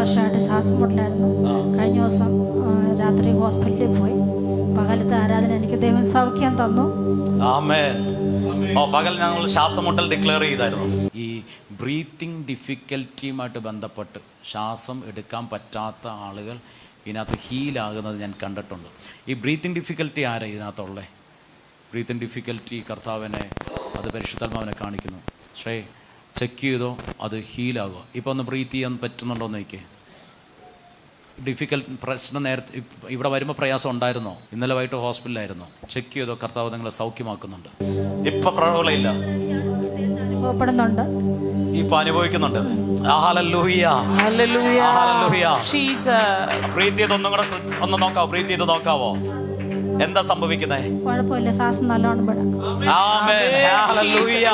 വർഷമായിട്ട് ശ്വാസം മുട്ടലായിരുന്നു. കഴിഞ്ഞ ദിവസം രാത്രി ഹോസ്പിറ്റലിൽ പോയി. പകലത്തെ ആരാധന എനിക്ക് ദൈവം സൗഖ്യം തന്നു. ആമേൻ. പകൽ ഞങ്ങൾ ശ്വാസം മുട്ടൽ ഡിക്ലെയർ ചെയ്തായിരുന്നു. ഈ ബ്രീത്തിങ് ഡിഫിക്കൽറ്റിയുമായിട്ട് ബന്ധപ്പെട്ട് ശ്വാസം എടുക്കാൻ പറ്റാത്ത ആളുകൾ ഇതിനകത്ത് ഹീലാകുന്നത് ഞാൻ കണ്ടിട്ടുണ്ട്. ഈ ബ്രീത്തിങ് ഡിഫിക്കൽറ്റി ആരാ ഇതിനകത്തുള്ളത്? ബ്രീത്തിങ് ഡിഫിക്കൽറ്റി കർത്താവിനെ, അത് പരിശുദ്ധാത്മാവിനെ കാണിക്കുന്നു. പക്ഷേ ചെക്ക് ചെയ്തോ, അത് ഹീലാകുമോ? ഇപ്പോൾ ഒന്ന് ബ്രീത്ത് ചെയ്യാൻ പറ്റുന്നുണ്ടോ എന്ന് നോക്കിയേ. ഡിഫിക്കൽട്ട് പ്രശ്നം നേരത്തെ ഇവിടെ വരുമ്പോൾ പ്രയാസം ഉണ്ടായിരുന്നോ? ഇന്നലെ വൈകിട്ട് ഹോസ്പിറ്റലായിരുന്നു. ചെക്ക് ചെയ്തോ, കർത്താവ് നിങ്ങളെ സൗഖ്യമാക്കുന്നുണ്ട്. ഇപ്പൊ പ്രശ്നമില്ല, അനുഭവപ്പെടുന്നുണ്ട്, ഇപ്പൊ അനുഭവിക്കുന്നുണ്ട്. ബ്രീത്ത് ചെയ്ത് ഒന്നും കൂടെ ഒന്ന് നോക്കാവോ? ബ്രീത്ത് ചെയ്ത് നോക്കാവോ? എന്താ സംഭവിക്കുന്നത്? കുഴപ്പമില്ല, ശ്വാസം നല്ലോണം. ആമേൻ. ഹല്ലേലൂയ.